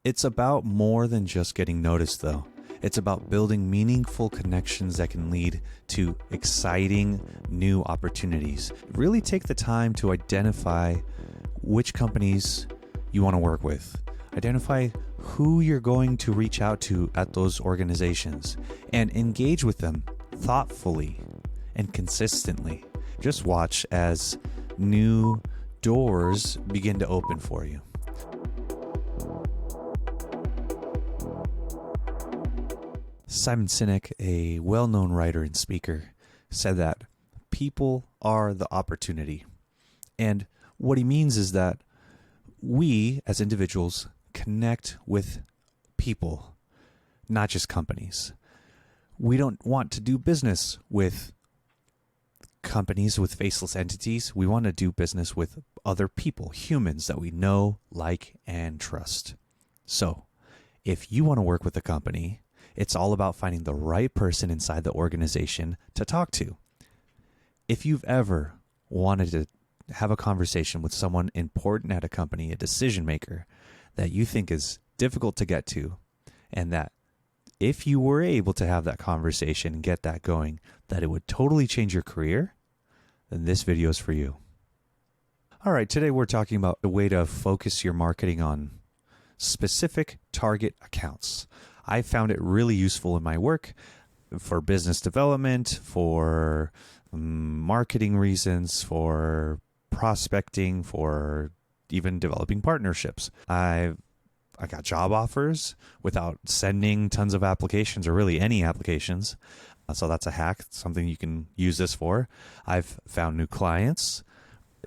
It's about more than just getting noticed, though. It's about building meaningful connections that can lead to exciting new opportunities. Really take the time to identify which companies you want to work with. Identify who you're going to reach out to at those organizations and engage with them thoughtfully and consistently. Just watch as new doors begin to open for you. Simon Sinek, a well-known writer and speaker, said that people are the opportunity. And what he means is that we, as individuals, connect with people, not just companies. We don't want to do business with companies, with faceless entities. We want to do business with other people, humans that we know, like, and trust. So, if you want to work with a company, it's all about finding the right person inside the organization to talk to. If you've ever wanted to have a conversation with someone important at a company, a decision maker that you think is difficult to get to, and that if you were able to have that conversation and get that going, that it would totally change your career, then this video is for you. All right, today we're talking about a way to focus your marketing on specific target accounts. I found it really useful in my work for business development, for marketing reasons, for prospecting, for even developing partnerships. I got job offers without sending tons of applications or really any applications. So that's a hack, something you can use this for. I've found new clients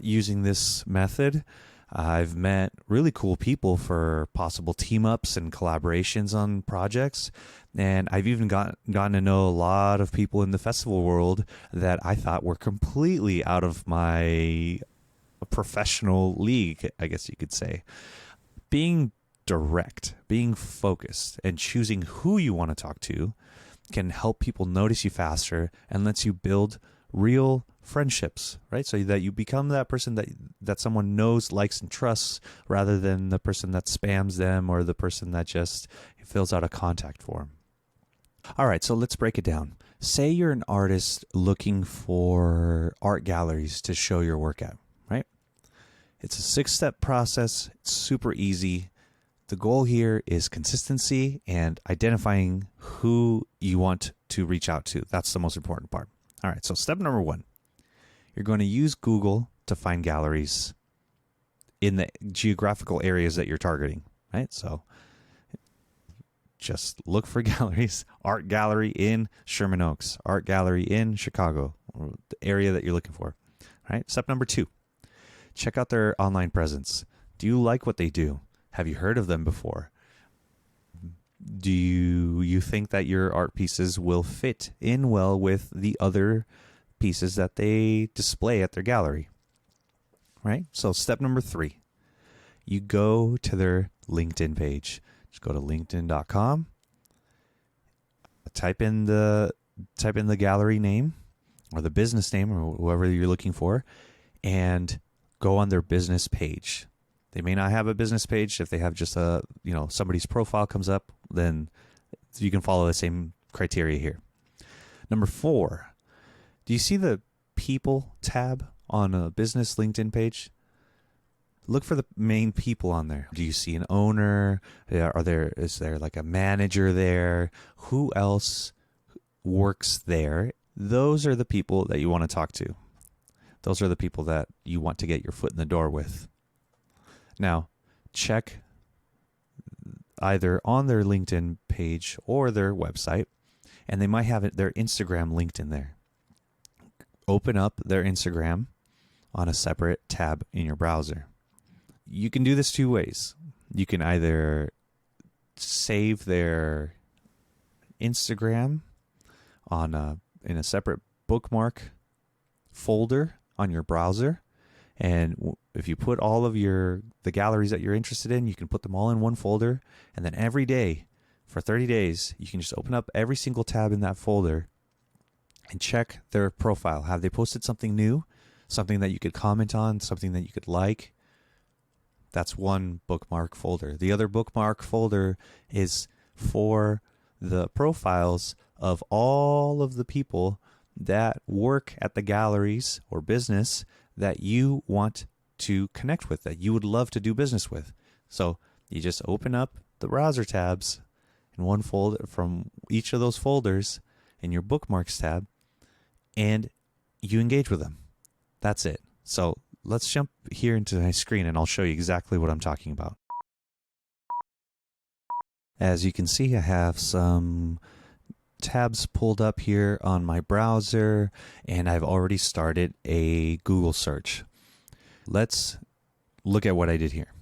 using this method. I've met really cool people for possible team-ups and collaborations on projects. And I've even gotten to know a lot of people in the festival world that I thought were completely out of my professional league, I guess you could say. Being direct, being focused, and choosing who you want to talk to can help people notice you faster and lets you build real friendships, right? So that you become that person that someone knows, likes, and trusts, rather than the person that spams them or the person that just fills out a contact form. All right, so let's break it down. Say you're an artist looking for art galleries to show your work at, right? It's a 6-step process. It's super easy. The goal here is consistency and identifying who you want to reach out to. That's the most important part. All right, so step number 1. You're going to use Google to find galleries in the geographical areas that you're targeting, right? So just look for galleries, art gallery in Sherman Oaks, art gallery in Chicago, or the area that you're looking for, right? Step number 2, check out their online presence. Do you like what they do? Have you heard of them before? Do you think that your art pieces will fit in well with the other pieces that they display at their gallery? Right? So step number 3, you go to their LinkedIn page. Just go to linkedin.com, type in the gallery name or the business name or whoever you're looking for, and go on their business page. They may not have a business page. If they have just somebody's profile comes up, then you can follow the same criteria here. Number 4, do you see the people tab on a business LinkedIn page? Look for the main people on there. Do you see an owner? Is there like a manager there? Who else works there? Those are the people that you want to talk to. Those are the people that you want to get your foot in the door with. Now, check either on their LinkedIn page or their website, and they might have their Instagram linked in there. Open up their Instagram on a separate tab in your browser. You can do this 2 ways. You can either save their Instagram in a separate bookmark folder on your browser, and if you put all of the galleries that you're interested in, you can put them all in one folder, and then every day for 30 days, you can just open up every single tab in that folder and check their profile. Have they posted something new, something that you could comment on, something that you could like? That's one bookmark folder. The other bookmark folder is for the profiles of all of the people that work at the galleries or business that you want to connect with, that you would love to do business with. So you just open up the browser tabs in one folder from each of those folders in your bookmarks tab, and you engage with them. That's it. So let's jump here into my screen and I'll show you exactly what I'm talking about. As you can see, I have some tabs pulled up here on my browser, and I've already started a Google search. Let's look at what I did here.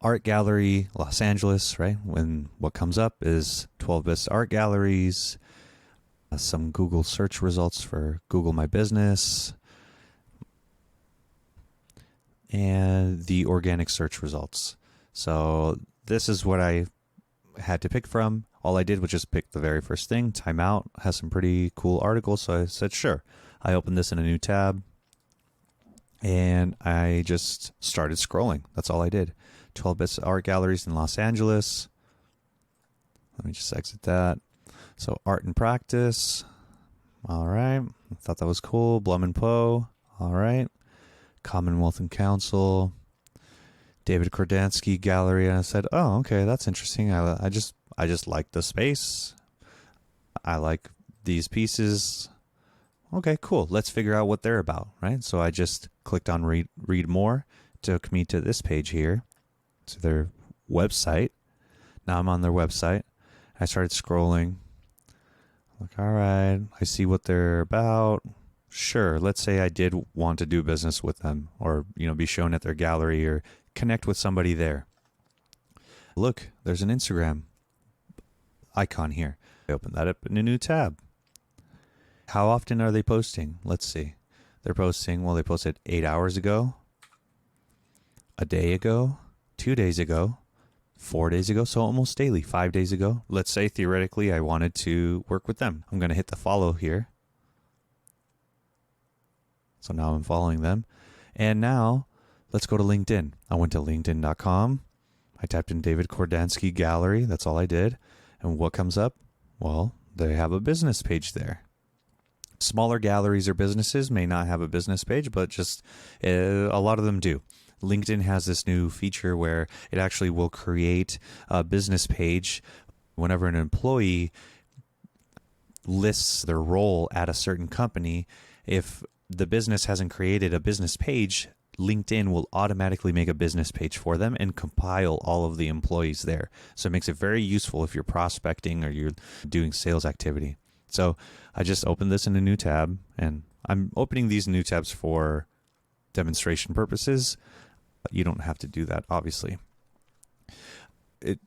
Art gallery, Los Angeles, right? When what comes up is 12 best art galleries, some Google search results for Google My Business, and the organic search results. So this is what I had to pick from. All I did was just pick the very first thing. Time Out has some pretty cool articles, so I said sure. I opened this in a new tab, and I just started scrolling. That's all I did. 12 best art galleries in Los Angeles. Let me just exit that. So Art and Practice. All right. I thought that was cool. Blum and Poe. All right. Commonwealth and Council. David Kordansky Gallery. And I said, oh, okay, that's interesting. I just like the space. I like these pieces. Okay, cool. Let's figure out what they're about, right? So I just clicked on read more. Took me to this page here, to their website. Now I'm on their website. I started scrolling. Like, all right, I see what they're about. Sure, let's say I did want to do business with them, or be shown at their gallery or connect with somebody there. Look, there's an Instagram icon here. I open that up in a new tab. How often are they posting? Let's see. They're posting, well, they posted 8 hours ago, a day ago, 2 days ago, 4 days ago, so almost daily, 5 days ago. Let's say theoretically I wanted to work with them. I'm going to hit the follow here. So now I'm following them. And now let's go to LinkedIn. I went to linkedin.com. I typed in David Kordansky Gallery. That's all I did. And what comes up? Well, they have a business page there. Smaller galleries or businesses may not have a business page, but just a lot of them do. LinkedIn has this new feature where it actually will create a business page whenever an employee lists their role at a certain company. If the business hasn't created a business page, LinkedIn will automatically make a business page for them and compile all of the employees there. So it makes it very useful if you're prospecting or you're doing sales activity. So I just opened this in a new tab, and I'm opening these new tabs for demonstration purposes. You don't have to do that, obviously. It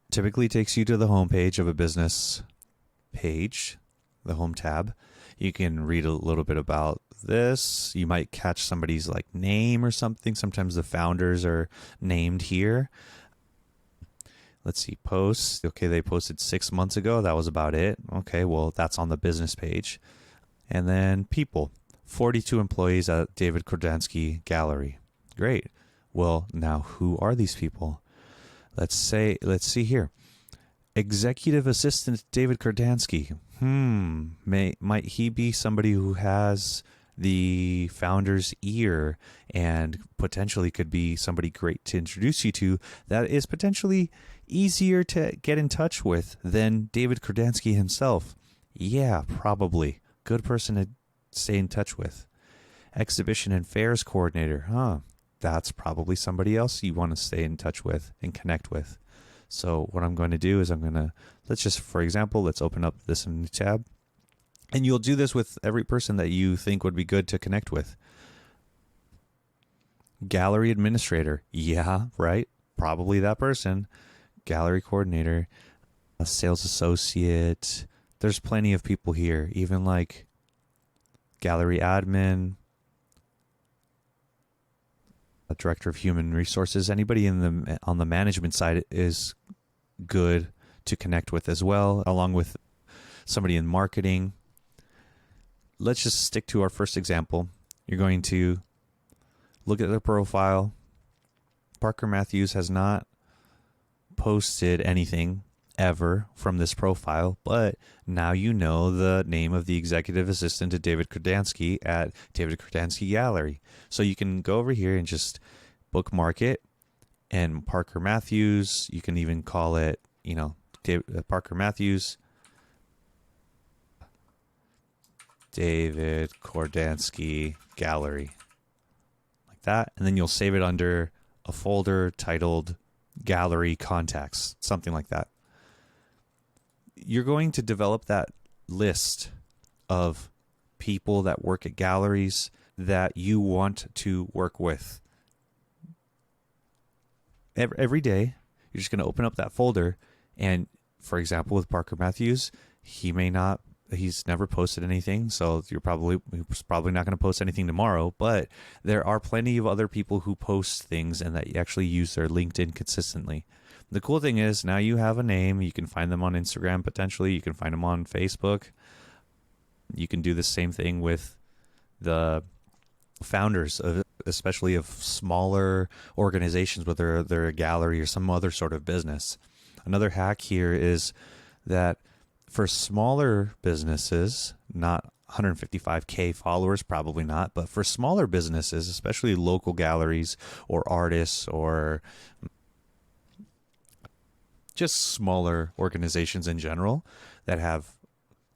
typically takes you to the home page of a business page, the home tab. You can read a little bit about this. You might catch somebody's name or something. Sometimes the founders are named here. Let's see, posts. Okay, they posted 6 months ago. That was about it. Okay, well, that's on the business page. And then people, 42 employees at David Kordansky Gallery. Great. Well, now who are these people? Let's see here. Executive Assistant David Kordansky. Might he be somebody who has the founder's ear and potentially could be somebody great to introduce you to that is potentially easier to get in touch with than David Kordansky himself? Yeah, probably. Good person to stay in touch with. Exhibition and fairs coordinator. That's probably somebody else you want to stay in touch with and connect with. So what I'm going to do is for example, let's open up this new tab. And you'll do this with every person that you think would be good to connect with. Gallery administrator. Yeah, right. Probably that person. Gallery coordinator, a sales associate. There's plenty of people here, even gallery admin, a director of human resources. Anybody on the management side is good to connect with as well, along with somebody in marketing. Let's just stick to our first example. You're going to look at their profile, Parker Matthews has not posted anything ever from this profile, but now you know the name of the executive assistant to David Kordansky at David Kordansky Gallery. So you can go over here and just bookmark it, and Parker Matthews, you can even call it, Parker Matthews, David Kordansky Gallery, like that. And then you'll save it under a folder titled Gallery Contacts, something like that. You're going to develop that list of people that work at galleries that you want to work with. Every day, you're just going to open up that folder. And for example, with Parker Matthews, he's never posted anything. So he's probably not going to post anything tomorrow, but there are plenty of other people who post things and that actually use their LinkedIn consistently. The cool thing is now you have a name. You can find them on Instagram, potentially. You can find them on Facebook. You can do the same thing with the founders, especially of smaller organizations, whether they're a gallery or some other sort of business. Another hack here is that for smaller businesses, not 155K followers, probably not, but for smaller businesses, especially local galleries or artists or just smaller organizations in general that have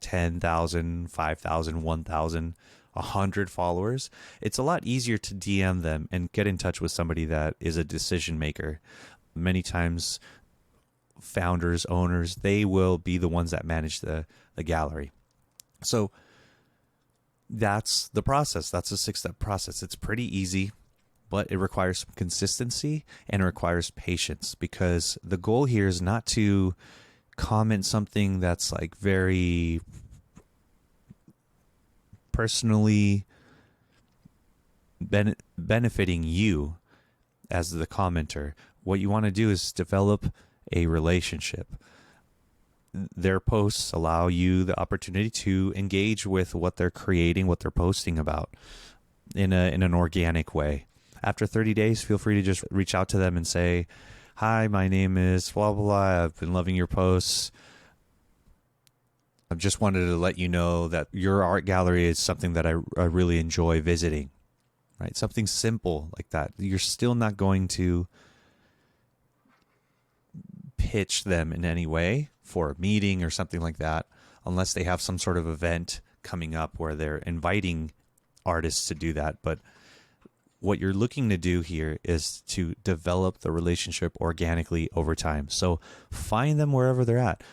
10,000, 5,000, 1,000, 100 followers, it's a lot easier to DM them and get in touch with somebody that is a decision maker. Many times, founders, owners, they will be the ones that manage the gallery. So that's the process. That's a 6-step process. It's pretty easy, but it requires some consistency and it requires patience, because the goal here is not to comment something that's like very personally benefiting you as the commenter. What you want to do is develop a relationship. Their posts allow you the opportunity to engage with what they're creating, what they're posting about in an organic way. After 30 days, feel free to just reach out to them and say, "Hi, my name is blah, blah, blah. I've been loving your posts. I just wanted to let you know that your art gallery is something that I really enjoy visiting." Right? Something simple like that. You're still not going to pitch them in any way for a meeting or something like that, unless they have some sort of event coming up where they're inviting artists to do that. But what you're looking to do here is to develop the relationship organically over time. So find them wherever they're at.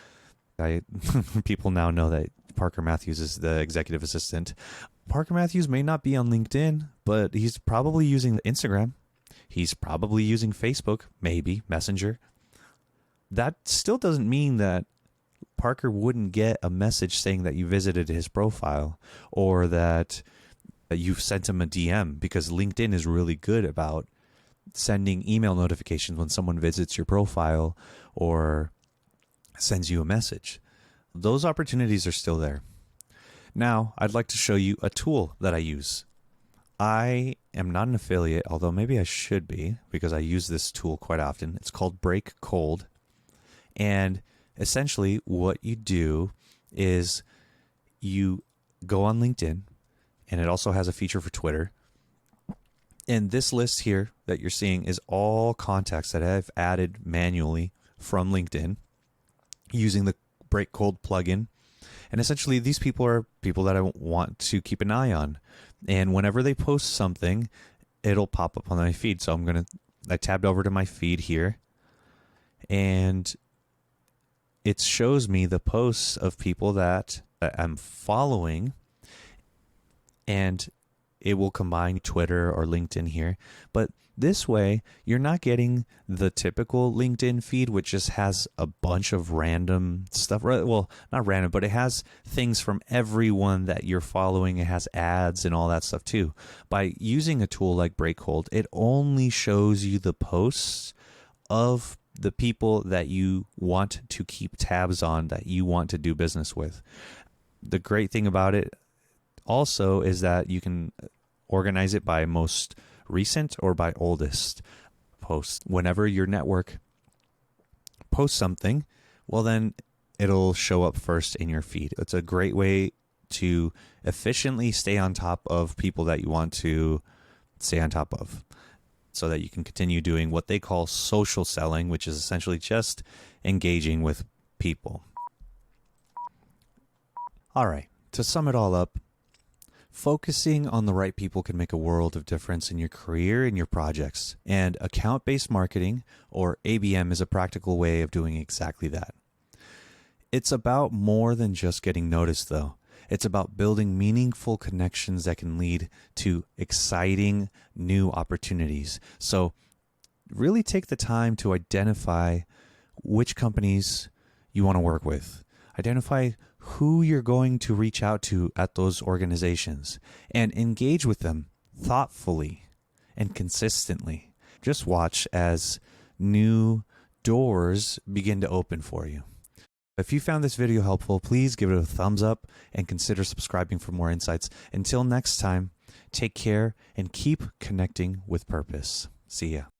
People now know that Parker Matthews is the executive assistant. Parker Matthews may not be on LinkedIn, but he's probably using Instagram. He's probably using Facebook, maybe Messenger. That still doesn't mean that Parker wouldn't get a message saying that you visited his profile or that you've sent him a DM, because LinkedIn is really good about sending email notifications when someone visits your profile or sends you a message. Those opportunities are still there. Now, I'd like to show you a tool that I use. I am not an affiliate, although maybe I should be, because I use this tool quite often. It's called Break Cold. And essentially what you do is you go on LinkedIn, and it also has a feature for Twitter. And this list here that you're seeing is all contacts that I've added manually from LinkedIn using the Break Cold plugin. And essentially these people are people that I want to keep an eye on. And whenever they post something, it'll pop up on my feed. So I tabbed over to my feed here, and it shows me the posts of people that I'm following, and it will combine Twitter or LinkedIn here. But this way, you're not getting the typical LinkedIn feed, which just has a bunch of random stuff. Well, not random, but it has things from everyone that you're following. It has ads and all that stuff too. By using a tool like Breakhold, it only shows you the posts of the people that you want to keep tabs on, that you want to do business with. The great thing about it also is that you can organize it by most recent or by oldest post. Whenever your network posts something, well, then it'll show up first in your feed. It's a great way to efficiently stay on top of people that you want to stay on top of, so that you can continue doing what they call social selling, which is essentially just engaging with people. All right, to sum it all up, focusing on the right people can make a world of difference in your career and your projects. And account-based marketing, or ABM, is a practical way of doing exactly that. It's about more than just getting noticed, though. It's about building meaningful connections that can lead to exciting new opportunities. So really take the time to identify which companies you want to work with. Identify who you're going to reach out to at those organizations and engage with them thoughtfully and consistently. Just watch as new doors begin to open for you. If you found this video helpful, please give it a thumbs up and consider subscribing for more insights. Until next time, take care and keep connecting with purpose. See ya.